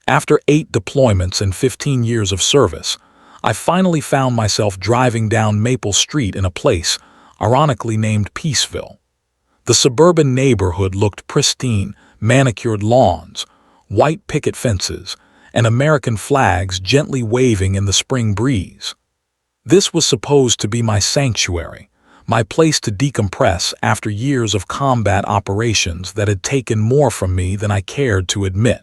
After 8 deployments and 15 years of service, I finally found myself driving down Maple Street in a place, ironically named Peaceville. The suburban neighborhood looked pristine, manicured lawns, white picket fences, and American flags gently waving in the spring breeze. This was supposed to be my sanctuary, my place to decompress after years of combat operations that had taken more from me than I cared to admit.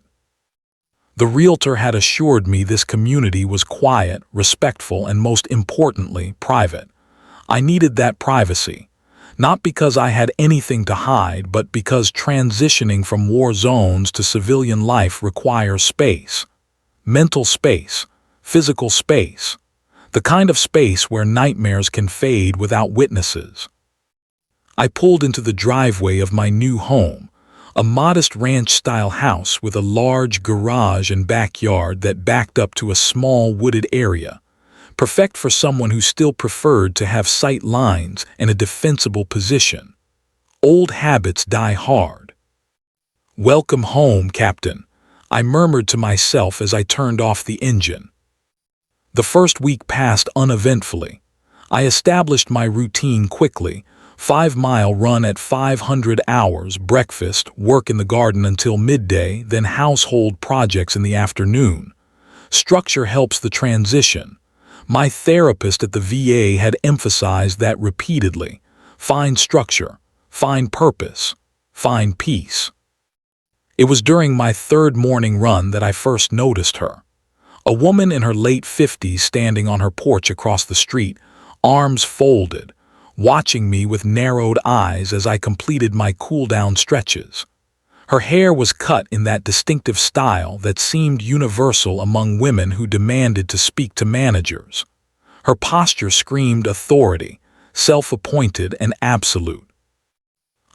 The realtor had assured me this community was quiet, respectful, and most importantly, private. I needed that privacy, not because I had anything to hide, but because transitioning from war zones to civilian life requires space. Mental space, physical space, the kind of space where nightmares can fade without witnesses. I pulled into the driveway of my new home, a modest ranch-style house with a large garage and backyard that backed up to a small wooded area, perfect for someone who still preferred to have sight lines and a defensible position. Old habits die hard. "Welcome home, Captain," I murmured to myself as I turned off the engine. The first week passed uneventfully. I established my routine quickly: 5-mile run at 500 hours, breakfast, work in the garden until midday, then household projects in the afternoon. Structure helps the transition. My therapist at the VA had emphasized that repeatedly. Find structure, find purpose, find peace. It was during my third morning run that I first noticed her. A woman in her late 50s standing on her porch across the street, arms folded, watching me with narrowed eyes as I completed my cool-down stretches. Her hair was cut in that distinctive style that seemed universal among women who demanded to speak to managers. Her posture screamed authority, self-appointed and absolute.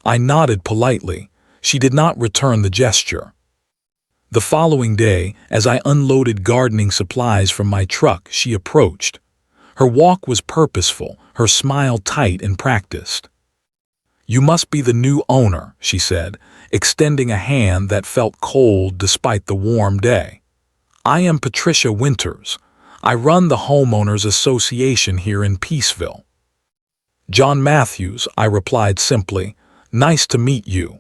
I nodded politely. She did not return the gesture. The following day, as I unloaded gardening supplies from my truck, she approached. Her walk was purposeful, her smile tight and practiced. "You must be the new owner," she said, extending a hand that felt cold despite the warm day. "I am Patricia Winters. I run the Homeowners Association here in Peaceville." "John Matthews," I replied simply. "Nice to meet you."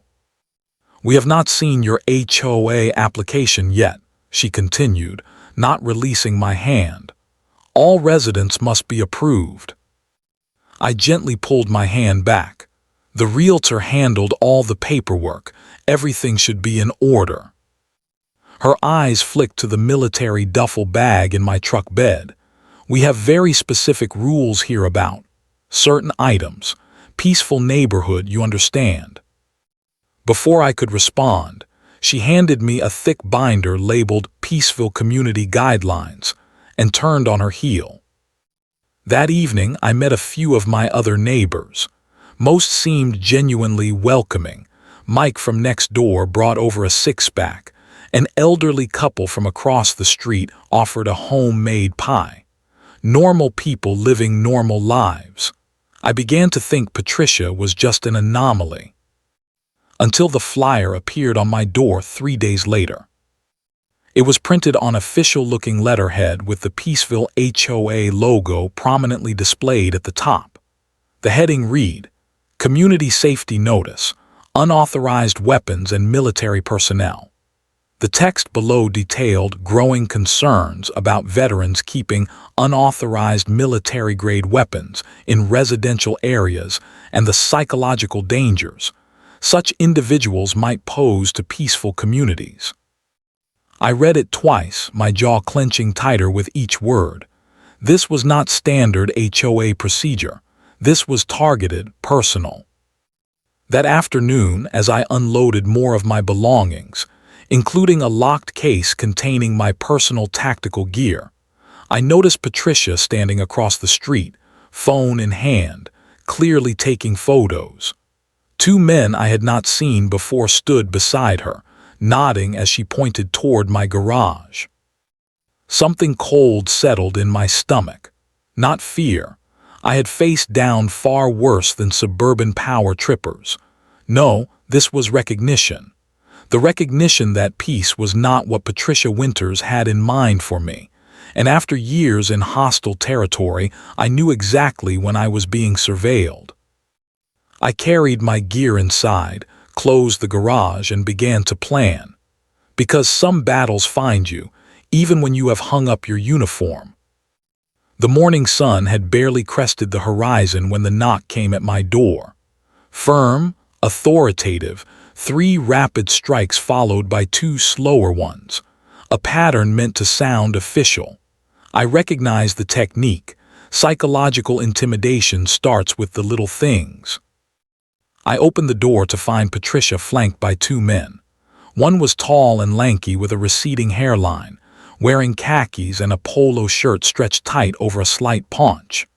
"We have not seen your HOA application yet," she continued, not releasing my hand. "All residents must be approved." I gently pulled my hand back. The realtor handled all the paperwork. Everything should be in order. Her eyes flicked to the military duffel bag in my truck bed. "We have very specific rules here about certain items. Peaceful neighborhood, you understand." Before I could respond, she handed me a thick binder labeled Peaceville Community Guidelines and turned on her heel. That evening, I met a few of my other neighbors. Most seemed genuinely welcoming. Mike from next door brought over a six-pack. An elderly couple from across the street offered a homemade pie. Normal people living normal lives. I began to think Patricia was just an anomaly. Until the flyer appeared on my door 3 days later. It was printed on official-looking letterhead with the Peaceville HOA logo prominently displayed at the top. The heading read, "Community Safety Notice, Unauthorized Weapons and Military Personnel." The text below detailed growing concerns about veterans keeping unauthorized military-grade weapons in residential areas and the psychological dangers such individuals might pose to peaceful communities. I read it twice, my jaw clenching tighter with each word. This was not standard HOA procedure. This was targeted, personal. That afternoon, as I unloaded more of my belongings, including a locked case containing my personal tactical gear, I noticed Patricia standing across the street, phone in hand, clearly taking photos. 2 men I had not seen before stood beside her, nodding as she pointed toward my garage. Something cold settled in my stomach. Not fear. I had faced down far worse than suburban power trippers. No, this was recognition. The recognition that peace was not what Patricia Winters had in mind for me. And after years in hostile territory, I knew exactly when I was being surveilled. I carried my gear inside, closed the garage, and began to plan. Because some battles find you, even when you have hung up your uniform. The morning sun had barely crested the horizon when the knock came at my door. Firm, authoritative, 3 rapid strikes followed by 2 slower ones. A pattern meant to sound official. I recognized the technique. Psychological intimidation starts with the little things. I opened the door to find Patricia flanked by 2 men. One was tall and lanky with a receding hairline, wearing khakis and a polo shirt stretched tight over a slight paunch.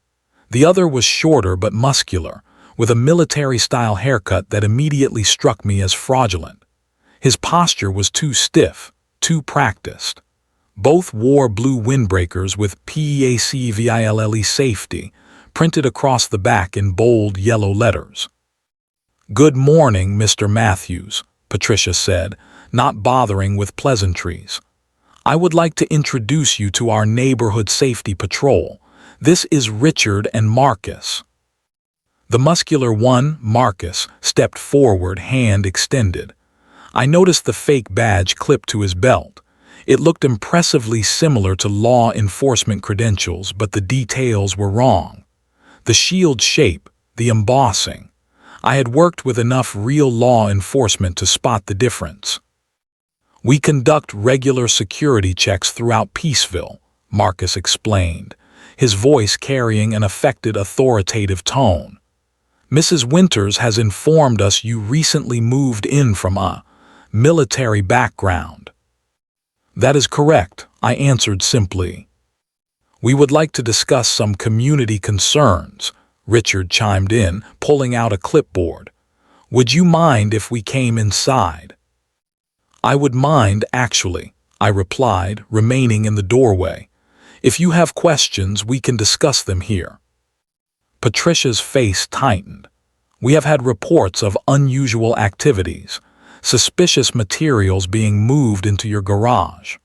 The other was shorter but muscular, with a military-style haircut that immediately struck me as fraudulent. His posture was too stiff, too practiced. Both wore blue windbreakers with PEACVILLE safety printed across the back in bold yellow letters. "Good morning, Mr. Matthews," Patricia said, not bothering with pleasantries. "I would like to introduce you to our neighborhood safety patrol. This is Richard and Marcus." The muscular one, Marcus, stepped forward, hand extended. I noticed the fake badge clipped to his belt. It looked impressively similar to law enforcement credentials, but the details were wrong. The shield shape, the embossing. I had worked with enough real law enforcement to spot the difference. "We conduct regular security checks throughout Peaceville," Marcus explained, his voice carrying an affected, authoritative tone. "Mrs. Winters has informed us you recently moved in from a military background." "That is correct," I answered simply. "We would like to discuss some community concerns," Richard chimed in, pulling out a clipboard. "Would you mind if we came inside?" "I would mind, actually," I replied, remaining in the doorway. "If you have questions, we can discuss them here." Patricia's face tightened. "We have had reports of unusual activities, suspicious materials being moved into your garage."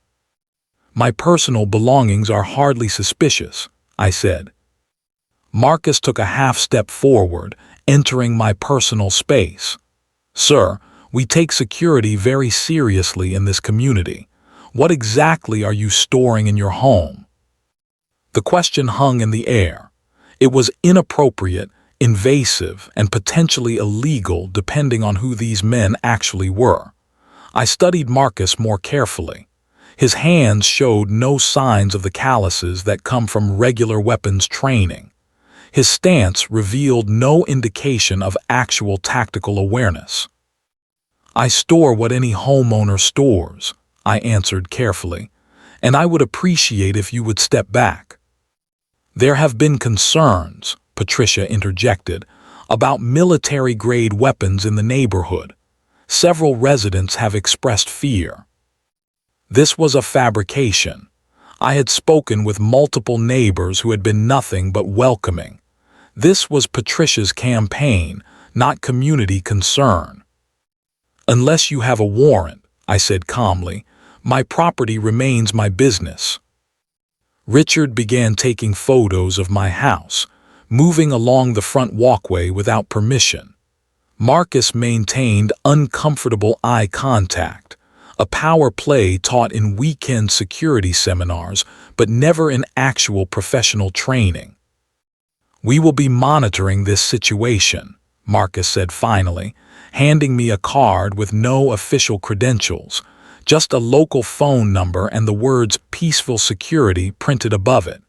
"My personal belongings are hardly suspicious," I said. Marcus took a half-step forward, entering my personal space. "Sir, we take security very seriously in this community. What exactly are you storing in your home?" The question hung in the air. It was inappropriate, invasive, and potentially illegal depending on who these men actually were. I studied Marcus more carefully. His hands showed no signs of the calluses that come from regular weapons training. His stance revealed no indication of actual tactical awareness. "I store what any homeowner stores," I answered carefully, "and I would appreciate if you would step back." "There have been concerns," Patricia interjected, "about military-grade weapons in the neighborhood. Several residents have expressed fear." This was a fabrication. I had spoken with multiple neighbors who had been nothing but welcoming. This was Patricia's campaign, not community concern. "Unless you have a warrant," I said calmly, "my property remains my business." Richard began taking photos of my house, moving along the front walkway without permission. Marcus maintained uncomfortable eye contact, a power play taught in weekend security seminars, but never in actual professional training. "We will be monitoring this situation," Marcus said finally, handing me a card with no official credentials, just a local phone number and the words "Peaceful Security" printed above it.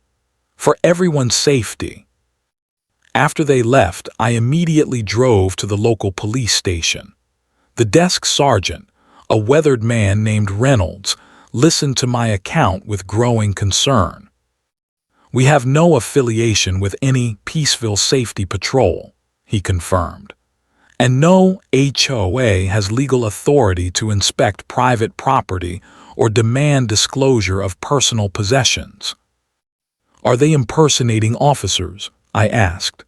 "For everyone's safety." After they left, I immediately drove to the local police station. The desk sergeant, a weathered man named Reynolds, listened to my account with growing concern. "We have no affiliation with any Peaceville Safety Patrol," he confirmed. "And no HOA has legal authority to inspect private property or demand disclosure of personal possessions." "Are they impersonating officers?" I asked.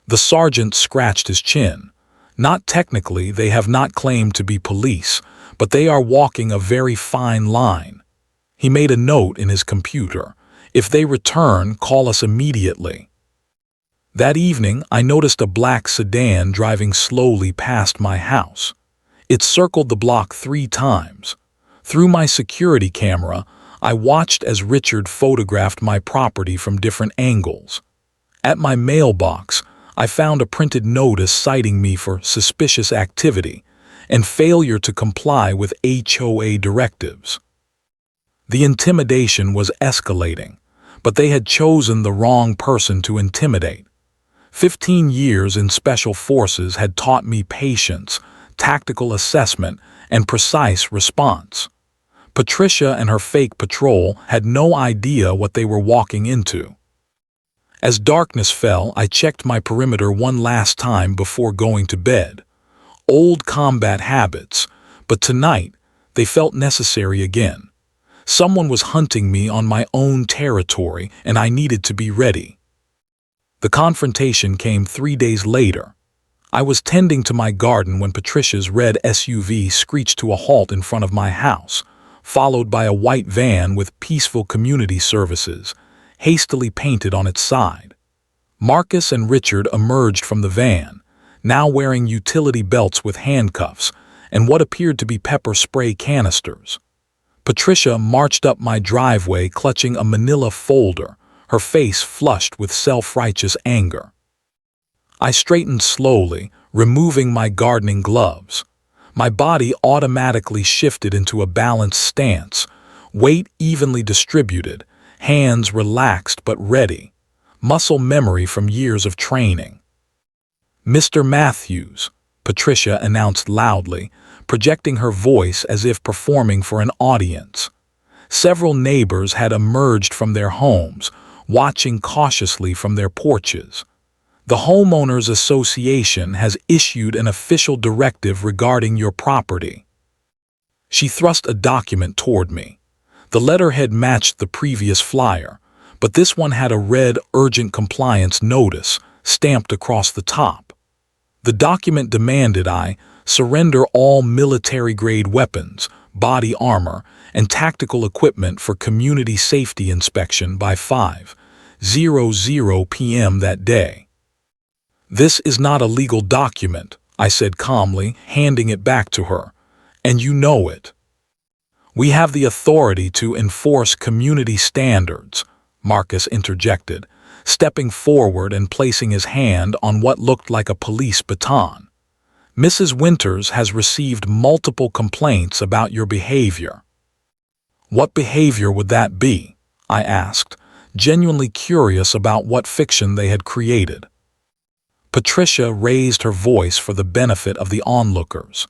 The sergeant scratched his chin. "Not technically, they have not claimed to be police, but they are walking a very fine line. He made a note in his computer. If they return, call us immediately. That evening, I noticed a black sedan driving slowly past my house. It circled the block 3 times. Through my security camera, I watched as Richard photographed my property from different angles. At my mailbox, I found a printed notice citing me for suspicious activity and failure to comply with HOA directives. The intimidation was escalating, but they had chosen the wrong person to intimidate. 15 years in special forces had taught me patience, tactical assessment, and precise response. Patricia and her fake patrol had no idea what they were walking into. As darkness fell, I checked my perimeter one last time before going to bed. Old combat habits, but tonight they felt necessary again. Someone was hunting me on my own territory, and I needed to be ready. The confrontation came 3 days later. I was tending to my garden when Patricia's red SUV screeched to a halt in front of my house, followed by a white van with Peaceful Community Services, hastily painted on its side. Marcus and Richard emerged from the van, now wearing utility belts with handcuffs and what appeared to be pepper spray canisters. Patricia marched up my driveway clutching a manila folder, her face flushed with self-righteous anger. I straightened slowly, removing my gardening gloves. My body automatically shifted into a balanced stance, weight evenly distributed, hands relaxed but ready, muscle memory from years of training. "Mr. Matthews," Patricia announced loudly, projecting her voice as if performing for an audience. Several neighbors had emerged from their homes, watching cautiously from their porches. "The Homeowners Association has issued an official directive regarding your property." She thrust a document toward me. The letterhead matched the previous flyer, but this one had a red urgent compliance notice stamped across the top. The document demanded I surrender all military-grade weapons, body armor, and tactical equipment for community safety inspection by 5:00 p.m. that day. "This is not a legal document," I said calmly, handing it back to her, "and you know it." "We have the authority to enforce community standards," Marcus interjected, stepping forward and placing his hand on what looked like a police baton. "Mrs. Winters has received multiple complaints about your behavior." "What behavior would that be?" I asked, genuinely curious about what fiction they had created. Patricia raised her voice for the benefit of the onlookers.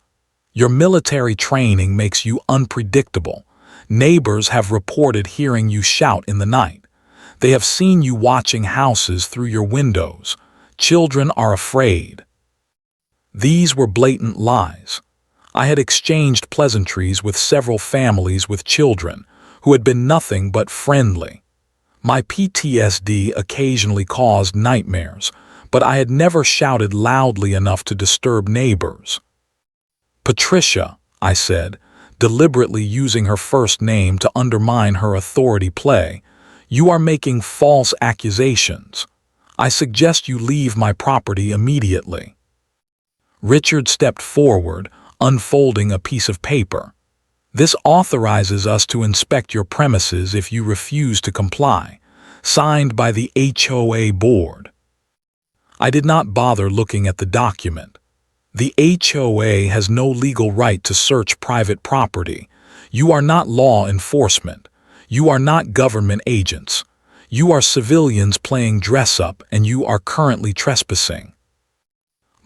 "Your military training makes you unpredictable. Neighbors have reported hearing you shout in the night. They have seen you watching houses through your windows. Children are afraid." These were blatant lies. I had exchanged pleasantries with several families with children who had been nothing but friendly. My PTSD occasionally caused nightmares, but I had never shouted loudly enough to disturb neighbors. "Patricia," I said, deliberately using her first name to undermine her authority play, "you are making false accusations. I suggest you leave my property immediately." Richard stepped forward, unfolding a piece of paper. "This authorizes us to inspect your premises if you refuse to comply. Signed by the HOA board." I did not bother looking at the document. The HOA has no legal right to search private property. You are not law enforcement. You are not government agents. You are civilians playing dress-up, and you are currently trespassing.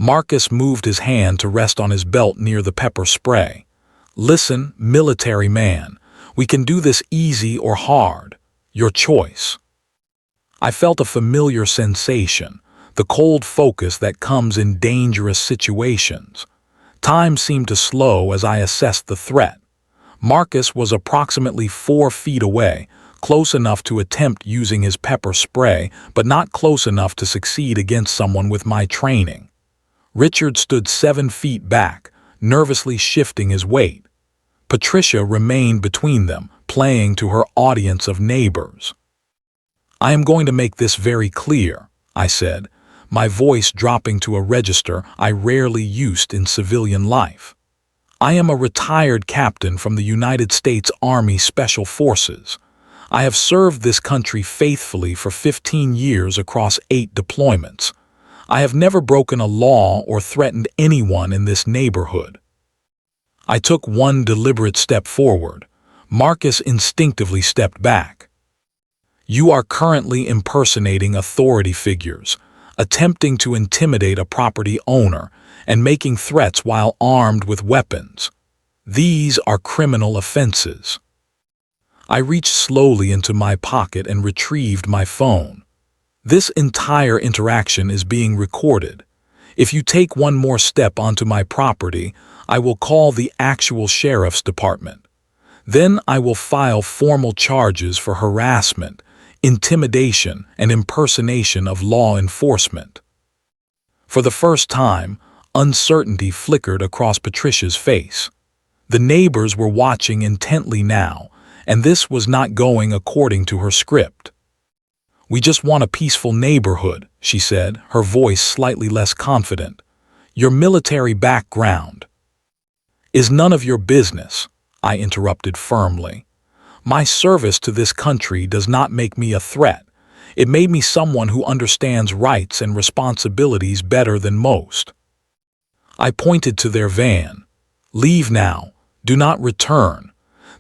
Marcus moved his hand to rest on his belt near the pepper spray. "Listen, military man, we can do this easy or hard. Your choice." I felt a familiar sensation, the cold focus that comes in dangerous situations. Time seemed to slow as I assessed the threat. Marcus was approximately 4 feet away, close enough to attempt using his pepper spray, but not close enough to succeed against someone with my training. Richard stood 7 feet back, nervously shifting his weight. Patricia remained between them, playing to her audience of neighbors. "I am going to make this very clear," I said, my voice dropping to a register I rarely used in civilian life. "I am a retired captain from the United States Army Special Forces. I have served this country faithfully for 15 years across 8 deployments. I have never broken a law or threatened anyone in this neighborhood." I took one deliberate step forward. Marcus instinctively stepped back. "You are currently impersonating authority figures, attempting to intimidate a property owner, and making threats while armed with weapons. These are criminal offenses." I reached slowly into my pocket and retrieved my phone. "This entire interaction is being recorded. If you take one more step onto my property, I will call the actual sheriff's department. Then I will file formal charges for harassment, intimidation, and impersonation of law enforcement." For the first time, uncertainty flickered across Patricia's face. The neighbors were watching intently now, and this was not going according to her script. "We just want a peaceful neighborhood," she said, her voice slightly less confident. "Your military background is none of your business," I interrupted firmly. "My service to this country does not make me a threat. It made me someone who understands rights and responsibilities better than most." I pointed to their van. "Leave now. Do not return.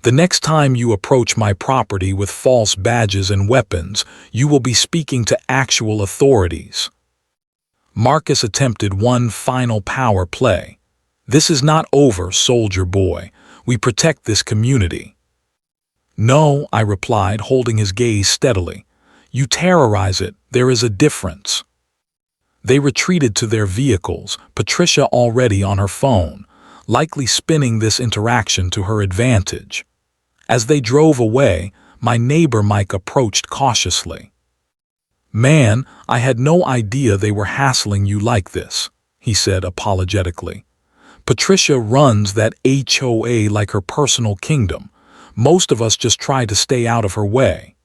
The next time you approach my property with false badges and weapons, you will be speaking to actual authorities." Marcus attempted one final power play. "This is not over, soldier boy. We protect this community." "No," I replied, holding his gaze steadily. "You terrorize it. There is a difference." They retreated to their vehicles, Patricia already on her phone, likely spinning this interaction to her advantage. As they drove away, my neighbor Mike approached cautiously. "Man, I had no idea they were hassling you like this," he said apologetically. "Patricia runs that HOA like her personal kingdom. Most of us just try to stay out of her way."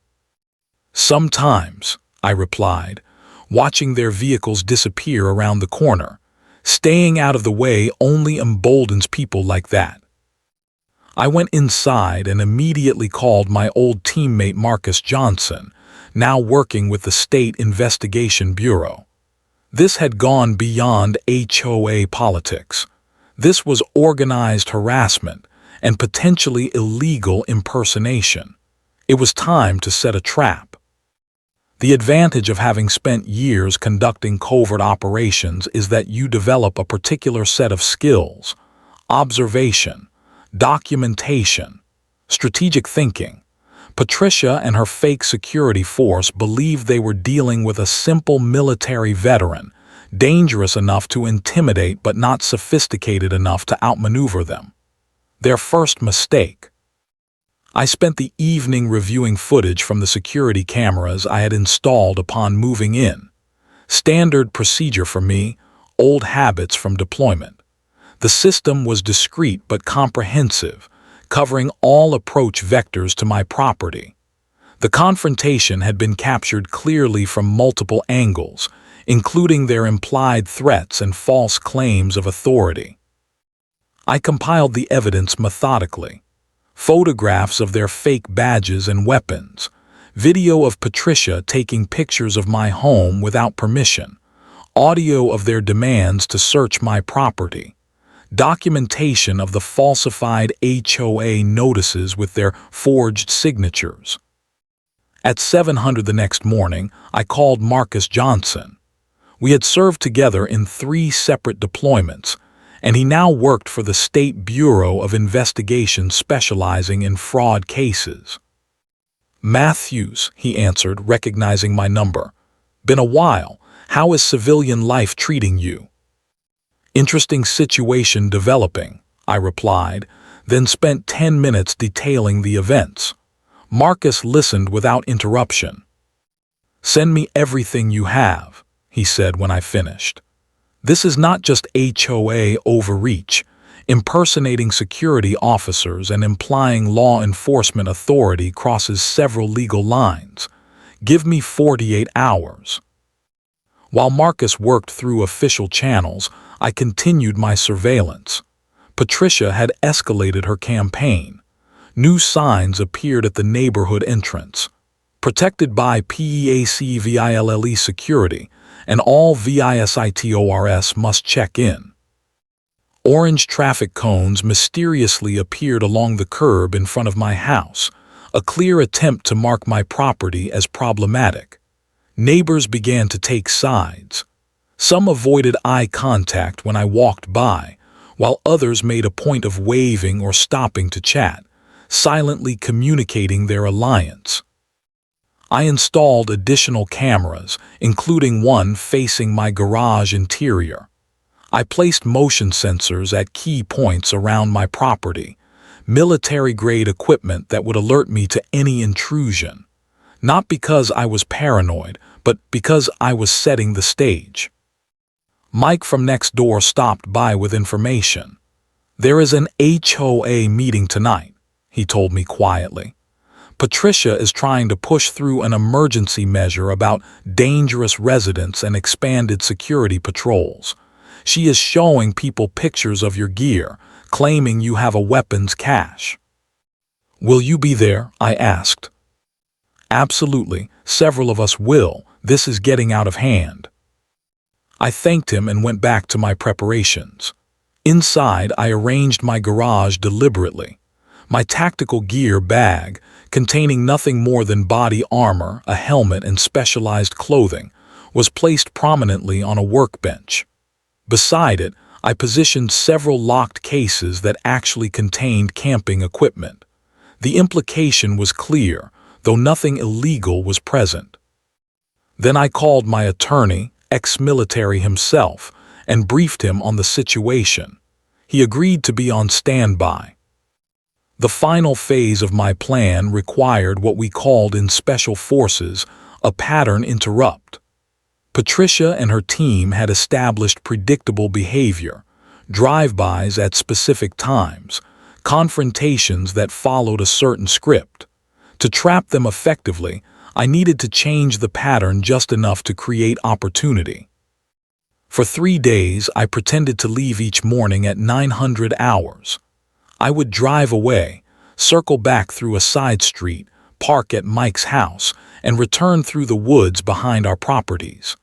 "Sometimes," I replied, watching their vehicles disappear around the corner. "Staying out of the way only emboldens people like that." I went inside and immediately called my old teammate Marcus Johnson, now working with the State Investigation Bureau. This had gone beyond HOA politics. This was organized harassment and potentially illegal impersonation. It was time to set a trap. The advantage of having spent years conducting covert operations is that you develop a particular set of skills: observation, documentation, strategic thinking. Patricia and her fake security force believed they were dealing with a simple military veteran, dangerous enough to intimidate but not sophisticated enough to outmaneuver them. Their first mistake. I spent the evening reviewing footage from the security cameras I had installed upon moving in. Standard procedure for me, old habits from deployment. The system was discreet but comprehensive, covering all approach vectors to my property. The confrontation had been captured clearly from multiple angles, including their implied threats and false claims of authority. I compiled the evidence methodically. Photographs of their fake badges and weapons, video of Patricia taking pictures of my home without permission, audio of their demands to search my property, documentation of the falsified HOA notices with their forged signatures. At 700 the next morning, I called Marcus Johnson. We had served together in 3 separate deployments, and he now worked for the State Bureau of Investigation specializing in fraud cases. "Matthews," he answered, recognizing my number. "Been a while. How is civilian life treating you?" "Interesting situation developing," I replied, then spent 10 minutes detailing the events. Marcus listened without interruption. "Send me everything you have," he said when I finished. "This is not just HOA overreach. Impersonating security officers and implying law enforcement authority crosses several legal lines. Give me 48 hours. While Marcus worked through official channels, I continued my surveillance. Patricia had escalated her campaign. New signs appeared at the neighborhood entrance. Protected by PEACVILLE security, and all VISITORS must check in. Orange traffic cones mysteriously appeared along the curb in front of my house, a clear attempt to mark my property as problematic. Neighbors began to take sides. Some avoided eye contact when I walked by, while others made a point of waving or stopping to chat, silently communicating their alliance. I installed additional cameras, including one facing my garage interior. I placed motion sensors at key points around my property, military-grade equipment that would alert me to any intrusion. Not because I was paranoid, but because I was setting the stage. Mike from next door stopped by with information. "There is an HOA meeting tonight," he told me quietly. "Patricia is trying to push through an emergency measure about dangerous residents and expanded security patrols. She is showing people pictures of your gear, claiming you have a weapons cache." "Will you be there?" I asked. "Absolutely, several of us will. This is getting out of hand." I thanked him and went back to my preparations. Inside, I arranged my garage deliberately. My tactical gear bag, containing nothing more than body armor, a helmet, and specialized clothing, was placed prominently on a workbench. Beside it, I positioned several locked cases that actually contained camping equipment. The implication was clear, though nothing illegal was present. Then I called my attorney, ex-military himself, and briefed him on the situation. He agreed to be on standby. The final phase of my plan required what we called in Special Forces a pattern interrupt. Patricia and her team had established predictable behavior, drive-bys at specific times, confrontations that followed a certain script. To trap them effectively, I needed to change the pattern just enough to create opportunity. For 3 days, I pretended to leave each morning at 900 hours. I would drive away, circle back through a side street, park at Mike's house, and return through the woods behind our properties.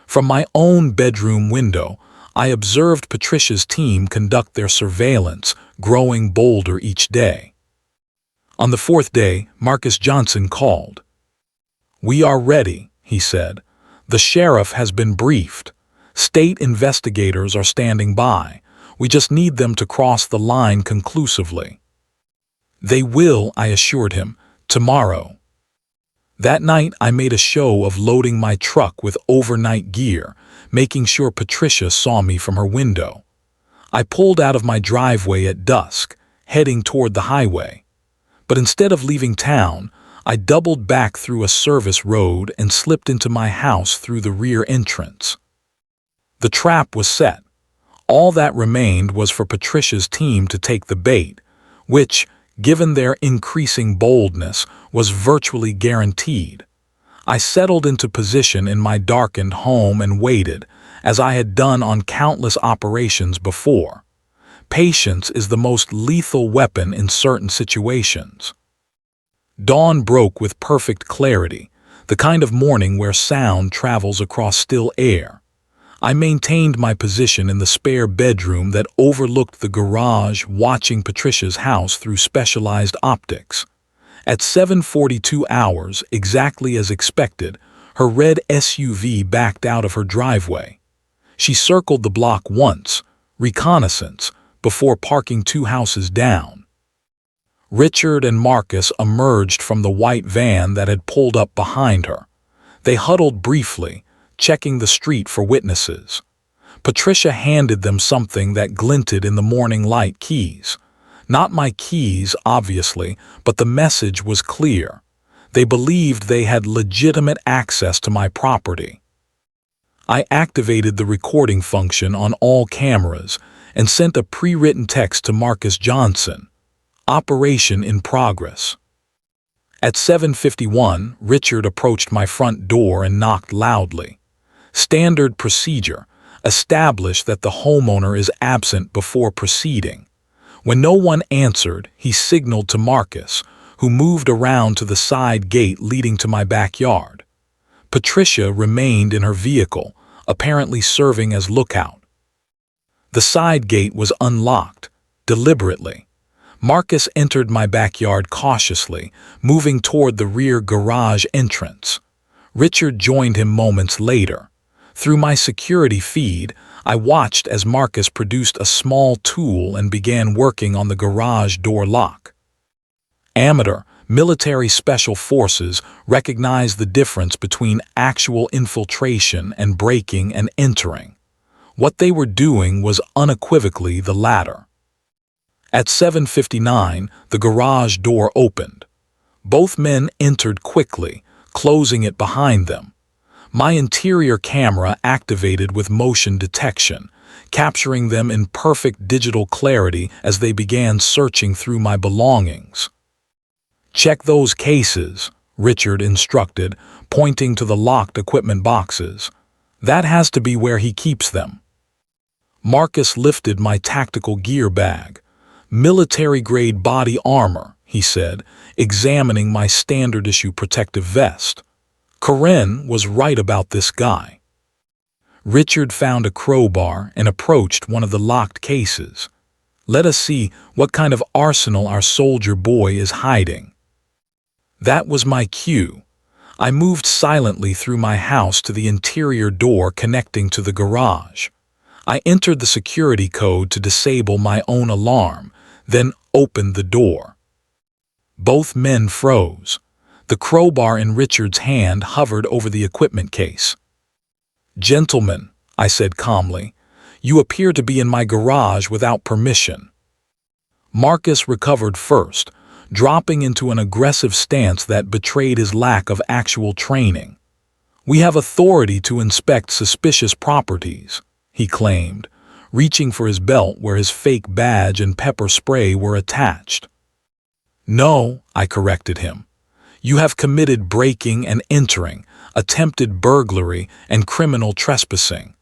From my own bedroom window, I observed Patricia's team conduct their surveillance, growing bolder each day. On the 4th day, Marcus Johnson called. "We are ready," he said. "The sheriff has been briefed. State investigators are standing by. We just need them to cross the line conclusively." "They will," I assured him, "tomorrow." That night, I made a show of loading my truck with overnight gear, making sure Patricia saw me from her window. I pulled out of my driveway at dusk, heading toward the highway. But instead of leaving town, I doubled back through a service road and slipped into my house through the rear entrance. The trap was set. All that remained was for Patricia's team to take the bait, which, given their increasing boldness, was virtually guaranteed. I settled into position in my darkened home and waited, as I had done on countless operations before. Patience is the most lethal weapon in certain situations. Dawn broke with perfect clarity, the kind of morning where sound travels across still air. I maintained my position in the spare bedroom that overlooked the garage, watching Patricia's house through specialized optics. At 7:42 hours, exactly as expected, her red SUV backed out of her driveway. She circled the block once, reconnaissance, before parking 2 houses down. Richard and Marcus emerged from the white van that had pulled up behind her. They huddled briefly, checking the street for witnesses. Patricia handed them something that glinted in the morning light: keys. Not my keys, obviously, but the message was clear. They believed they had legitimate access to my property. I activated the recording function on all cameras and sent a pre-written text to Marcus Johnson. Operation in progress. At 7:51, Richard approached my front door and knocked loudly. Standard procedure. Establish that the homeowner is absent before proceeding. When no one answered, he signaled to Marcus, who moved around to the side gate leading to my backyard. Patricia remained in her vehicle, apparently serving as lookout. The side gate was unlocked, deliberately. Marcus entered my backyard cautiously, moving toward the rear garage entrance. Richard joined him moments later. Through my security feed, I watched as Marcus produced a small tool and began working on the garage door lock. Amateur, military special forces recognize the difference between actual infiltration and breaking and entering. What they were doing was unequivocally the latter. At 7:59, the garage door opened. Both men entered quickly, closing it behind them. My interior camera activated with motion detection, capturing them in perfect digital clarity as they began searching through my belongings. "Check those cases," Richard instructed, pointing to the locked equipment boxes. "That has to be where he keeps them." Marcus lifted my tactical gear bag. "Military-grade body armor," he said, examining my standard-issue protective vest. Corinne was right about this guy. Richard found a crowbar and approached one of the locked cases. "Let us see what kind of arsenal our soldier boy is hiding." That was my cue. I moved silently through my house to the interior door connecting to the garage. I entered the security code to disable my own alarm, then opened the door. Both men froze. The crowbar in Richard's hand hovered over the equipment case. "Gentlemen," I said calmly, "you appear to be in my garage without permission." Marcus recovered first, dropping into an aggressive stance that betrayed his lack of actual training. "We have authority to inspect suspicious properties," he claimed, reaching for his belt where his fake badge and pepper spray were attached. "No," I corrected him. "You have committed breaking and entering, attempted burglary, and criminal trespassing,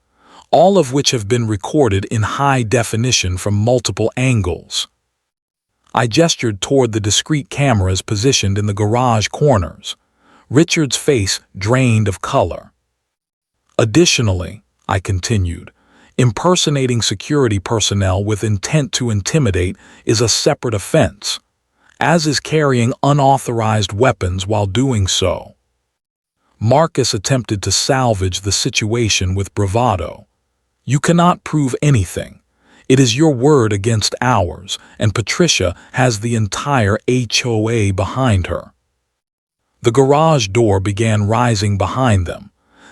all of which have been recorded in high definition from multiple angles." I gestured toward the discrete cameras positioned in the garage corners. Richard's face drained of color. "Additionally," I continued, "impersonating security personnel with intent to intimidate is a separate offense, as is carrying unauthorized weapons while doing so." Marcus attempted to salvage the situation with bravado. "You cannot prove anything. It is your word against ours, and Patricia has the entire HOA behind her." The garage door began rising behind them,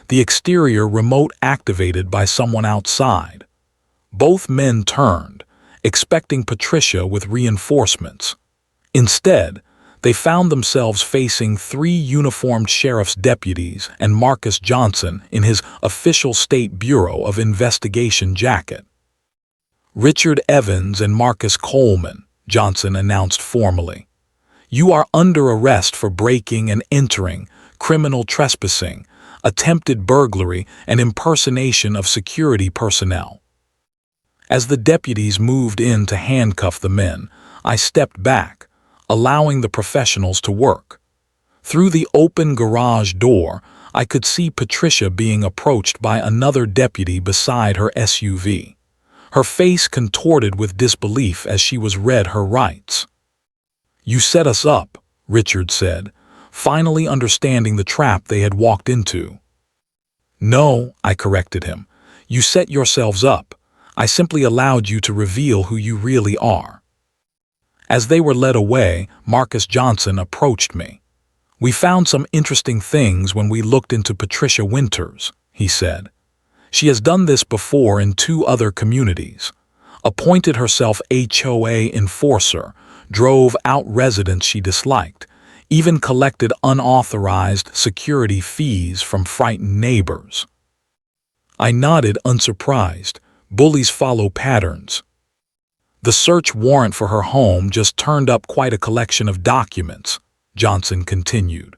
the exterior remote activated by someone outside. Both men turned, expecting Patricia with reinforcements. Instead, they found themselves facing 3 uniformed sheriff's deputies and Marcus Johnson in his official State Bureau of Investigation jacket. "Richard Evans and Marcus Coleman," Johnson announced formally. "You are under arrest for breaking and entering, criminal trespassing, attempted burglary, and impersonation of security personnel." As the deputies moved in to handcuff the men, I stepped back, allowing the professionals to work. Through the open garage door, I could see Patricia being approached by another deputy beside her SUV. Her face contorted with disbelief as she was read her rights. "You set us up," Richard said, finally understanding the trap they had walked into. "No," I corrected him. "You set yourselves up. I simply allowed you to reveal who you really are." As they were led away, Marcus Johnson approached me. "We found some interesting things when we looked into Patricia Winters," he said. "She has done this before in 2 other communities. Appointed herself HOA enforcer, drove out residents she disliked, even collected unauthorized security fees from frightened neighbors." I nodded unsurprised. Bullies follow patterns, The search warrant for her home just turned up quite a collection of documents, Johnson continued.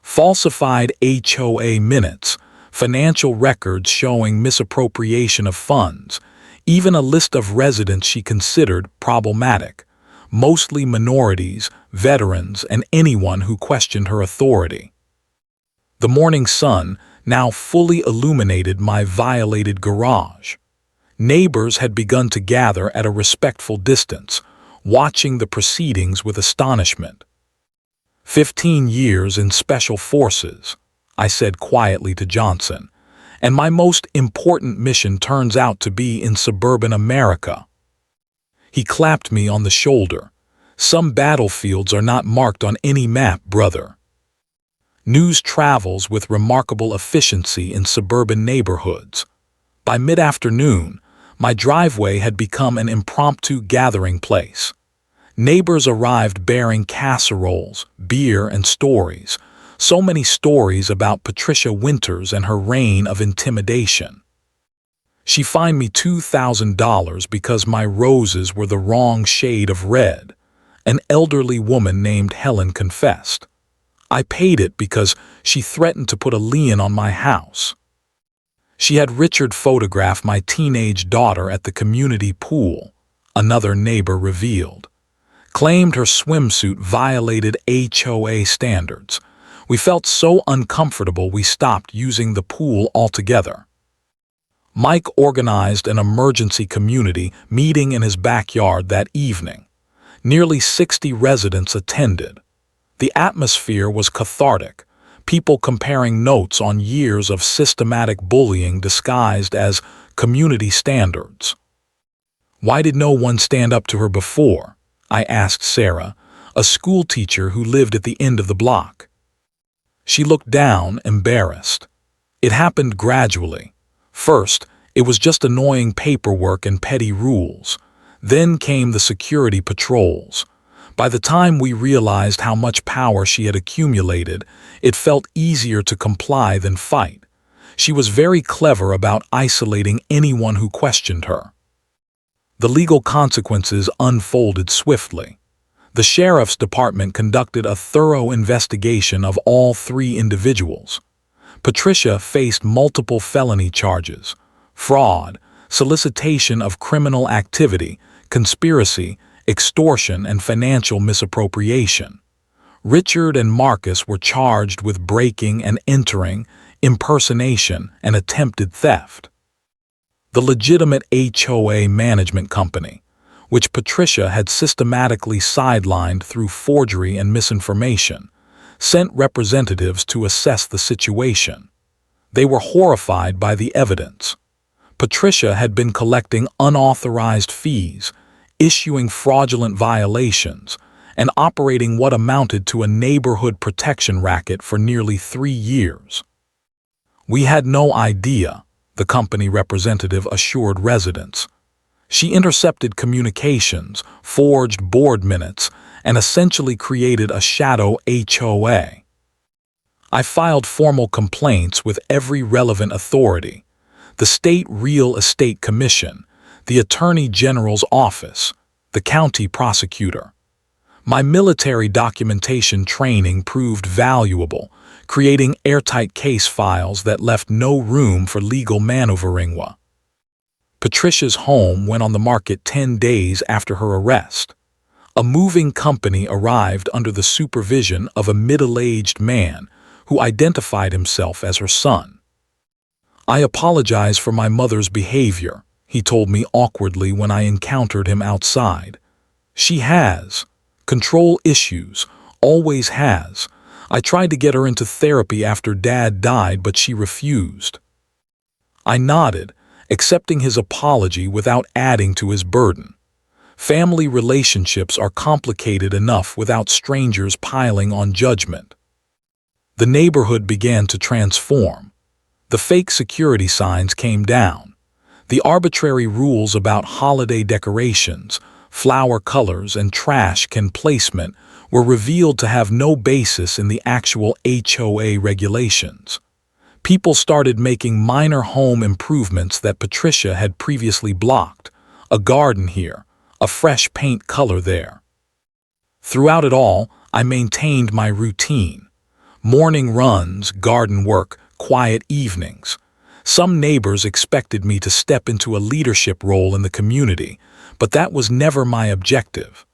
Falsified HOA minutes, financial records showing misappropriation of funds, even a list of residents she considered problematic, mostly minorities, veterans, and anyone who questioned her authority. The morning sun now fully illuminated my violated garage. Neighbors had begun to gather at a respectful distance, watching the proceedings with astonishment. 15 years in special forces, I said quietly to Johnson, and my most important mission turns out to be in suburban America. He clapped me on the shoulder. Some battlefields are not marked on any map, brother. News travels with remarkable efficiency in suburban neighborhoods. By mid-afternoon, my driveway had become an impromptu gathering place. Neighbors arrived bearing casseroles, beer, and stories. So many stories about Patricia Winters and her reign of intimidation. She fined me $2,000 because my roses were the wrong shade of red, an elderly woman named Helen confessed. I paid it because she threatened to put a lien on my house. She had Richard photograph my teenage daughter at the community pool, another neighbor revealed. Claimed her swimsuit violated HOA standards. We felt so uncomfortable we stopped using the pool altogether. Mike organized an emergency community meeting in his backyard that evening. Nearly 60 residents attended. The atmosphere was cathartic, people comparing notes on years of systematic bullying disguised as community standards. Why did no one stand up to her before? I asked Sarah, a school teacher who lived at the end of the block. She looked down, embarrassed. It happened gradually. First, it was just annoying paperwork and petty rules. Then came the security patrols. By the time we realized how much power she had accumulated, it felt easier to comply than fight. She was very clever about isolating anyone who questioned her. The legal consequences unfolded swiftly. The sheriff's department conducted a thorough investigation of all 3 individuals. Patricia faced multiple felony charges: fraud, solicitation of criminal activity, conspiracy, extortion, and financial misappropriation. Richard and Marcus were charged with breaking and entering, impersonation, and attempted theft. The legitimate HOA management company, which Patricia had systematically sidelined through forgery and misinformation, sent representatives to assess the situation. They were horrified by the evidence. Patricia had been collecting unauthorized fees, issuing fraudulent violations, and operating what amounted to a neighborhood protection racket for nearly 3 years. We had no idea, the company representative assured residents. She intercepted communications, forged board minutes, and essentially created a shadow HOA. I filed formal complaints with every relevant authority: the State Real Estate Commission, the Attorney General's office, the county prosecutor. My military documentation training proved valuable, creating airtight case files that left no room for legal maneuvering. Patricia's home went on the market 10 days after her arrest. A moving company arrived under the supervision of a middle-aged man who identified himself as her son. "I apologize for my mother's behavior," he told me awkwardly when I encountered him outside. "She has control issues, always has. I tried to get her into therapy after Dad died, but she refused." I nodded, accepting his apology without adding to his burden. Family relationships are complicated enough without strangers piling on judgment. The neighborhood began to transform. The fake security signs came down. The arbitrary rules about holiday decorations, flower colors, and trash can placement were revealed to have no basis in the actual HOA regulations. People started making minor home improvements that Patricia had previously blocked: a garden here, a fresh paint color there. Throughout it all, I maintained my routine. Morning runs, garden work, quiet evenings. Some neighbors expected me to step into a leadership role in the community, but that was never my objective.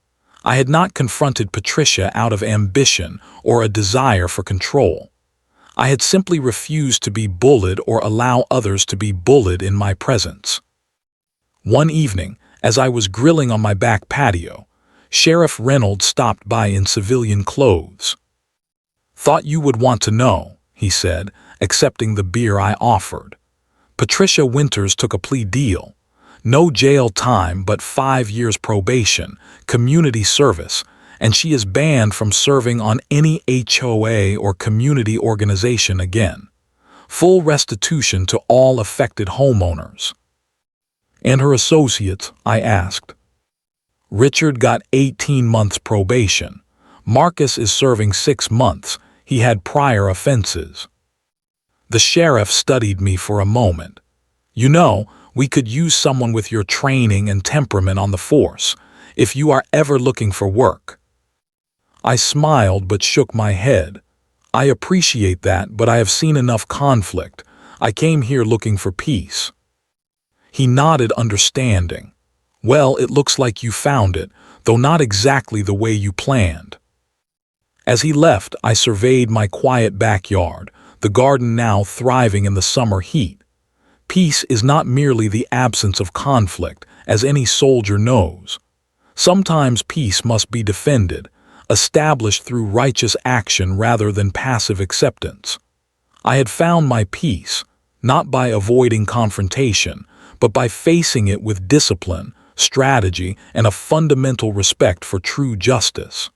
I had not confronted Patricia out of ambition or a desire for control. I had simply refused to be bullied or allow others to be bullied in my presence. One evening, as I was grilling on my back patio, Sheriff Reynolds stopped by in civilian clothes. "Thought you would want to know," he said, accepting the beer I offered. "Patricia Winters took a plea deal. No jail time but 5 years probation, community service, and she is banned from serving on any HOA or community organization again. Full restitution to all affected homeowners." "And her associates?" I asked. "Richard got 18 months probation. Marcus is serving 6 months. He had prior offenses." The sheriff studied me for a moment. "You know, we could use someone with your training and temperament on the force, if you are ever looking for work." I smiled but shook my head. "I appreciate that, but I have seen enough conflict. I came here looking for peace." He nodded understanding. "Well, it looks like you found it, though not exactly the way you planned." As he left, I surveyed my quiet backyard, the garden now thriving in the summer heat. Peace is not merely the absence of conflict, as any soldier knows. Sometimes peace must be defended, established through righteous action rather than passive acceptance. I had found my peace, not by avoiding confrontation, but by facing it with discipline, strategy, and a fundamental respect for true justice.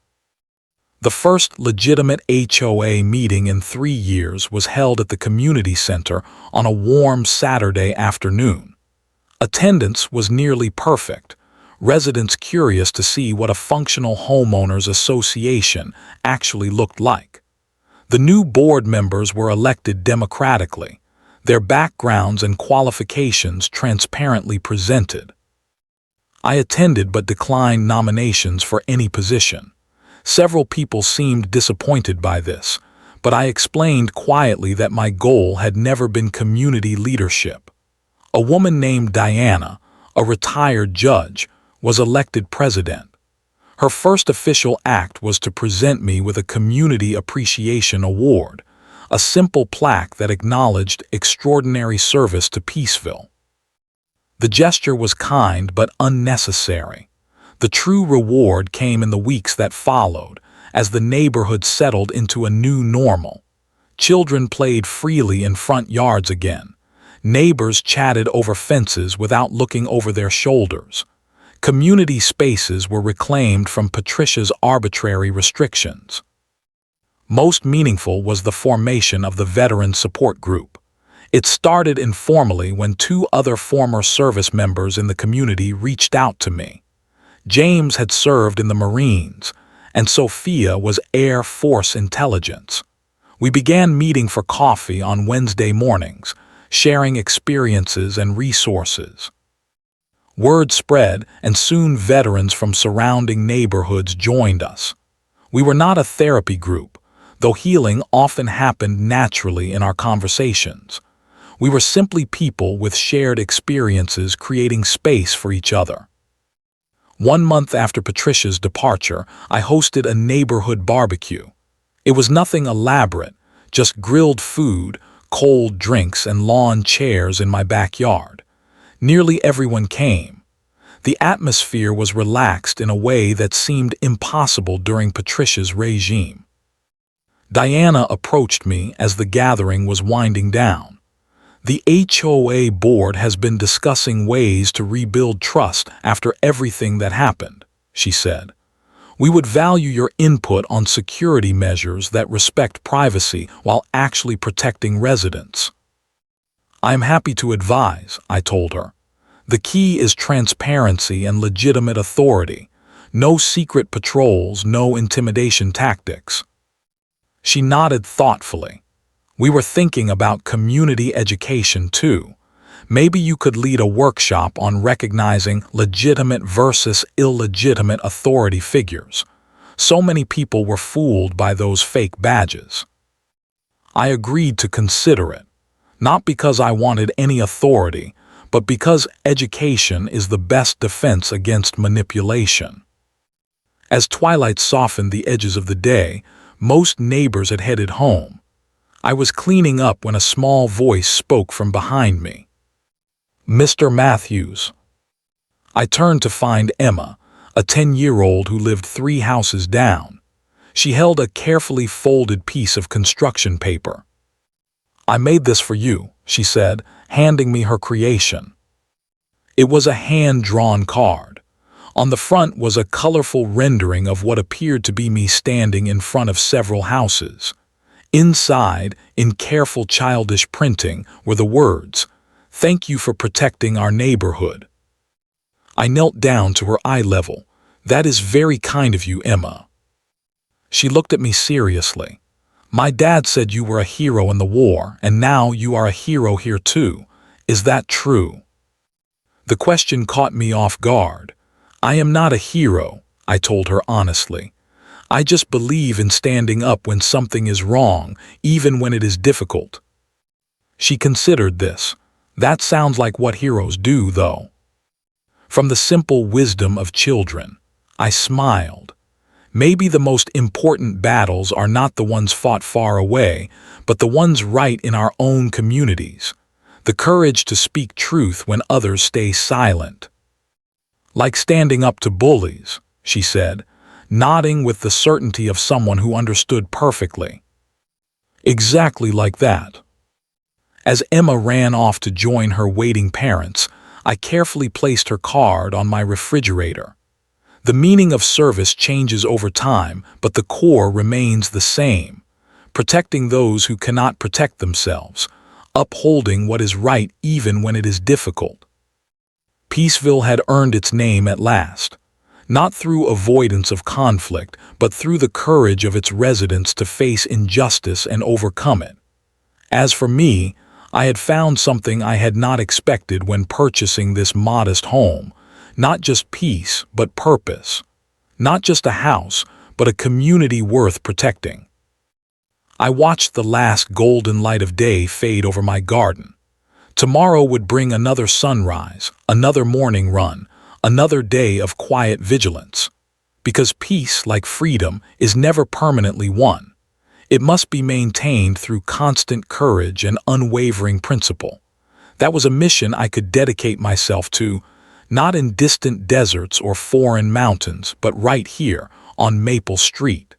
The first legitimate HOA meeting in 3 years was held at the community center on a warm Saturday afternoon. Attendance was nearly perfect, residents curious to see what a functional homeowners association actually looked like. The new board members were elected democratically, their backgrounds and qualifications transparently presented. I attended but declined nominations for any position. Several people seemed disappointed by this, but I explained quietly that my goal had never been community leadership. A woman named Diana, a retired judge, was elected president. Her first official act was to present me with a Community Appreciation Award, a simple plaque that acknowledged extraordinary service to Peaceville. The gesture was kind but unnecessary. The true reward came in the weeks that followed, as the neighborhood settled into a new normal. Children played freely in front yards again. Neighbors chatted over fences without looking over their shoulders. Community spaces were reclaimed from Patricia's arbitrary restrictions. Most meaningful was the formation of the Veteran Support Group. It started informally when 2 other former service members in the community reached out to me. James had served in the Marines, and Sophia was Air Force intelligence. We began meeting for coffee on Wednesday mornings, sharing experiences and resources. Word spread, and soon veterans from surrounding neighborhoods joined us. We were not a therapy group, though healing often happened naturally in our conversations. We were simply people with shared experiences creating space for each other. 1 month after Patricia's departure, I hosted a neighborhood barbecue. It was nothing elaborate, just grilled food, cold drinks, and lawn chairs in my backyard. Nearly everyone came. The atmosphere was relaxed in a way that seemed impossible during Patricia's regime. Diana approached me as the gathering was winding down. "The HOA board has been discussing ways to rebuild trust after everything that happened," she said. "We would value your input on security measures that respect privacy while actually protecting residents." "I am happy to advise," I told her. "The key is transparency and legitimate authority. No secret patrols, no intimidation tactics." She nodded thoughtfully. "We were thinking about community education too. Maybe you could lead a workshop on recognizing legitimate versus illegitimate authority figures. So many people were fooled by those fake badges. I agreed to consider it, not because I wanted any authority, but because education is the best defense against manipulation. As twilight softened the edges of the day, most neighbors had headed home. I was cleaning up when a small voice spoke from behind me. "Mr. Matthews." I turned to find Emma, a 10-year-old who lived 3 houses down. She held a carefully folded piece of construction paper. "I made this for you," she said, handing me her creation. It was a hand-drawn card. On the front was a colorful rendering of what appeared to be me standing in front of several houses. Inside, in careful childish printing, were the words, "Thank you for protecting our neighborhood." I knelt down to her eye level. "That is very kind of you, Emma." She looked at me seriously. "My dad said you were a hero in the war, and now you are a hero here too. Is that true?" The question caught me off guard. "I am not a hero," I told her honestly. "I just believe in standing up when something is wrong, even when it is difficult." She considered this. "That sounds like what heroes do, though." From the simple wisdom of children, I smiled. Maybe the most important battles are not the ones fought far away, but the ones right in our own communities. The courage to speak truth when others stay silent. "Like standing up to bullies," she said, nodding with the certainty of someone who understood perfectly. "Exactly like that." As Emma ran off to join her waiting parents, I carefully placed her card on my refrigerator. The meaning of service changes over time, but the core remains the same. Protecting those who cannot protect themselves. Upholding what is right even when it is difficult. Peaceville had earned its name at last. Not through avoidance of conflict, but through the courage of its residents to face injustice and overcome it. As for me, I had found something I had not expected when purchasing this modest home. Not just peace, but purpose. Not just a house, but a community worth protecting. I watched the last golden light of day fade over my garden. Tomorrow would bring another sunrise, another morning run, another day of quiet vigilance. Because peace, like freedom, is never permanently won. It must be maintained through constant courage and unwavering principle. That was a mission I could dedicate myself to, not in distant deserts or foreign mountains, but right here on Maple Street.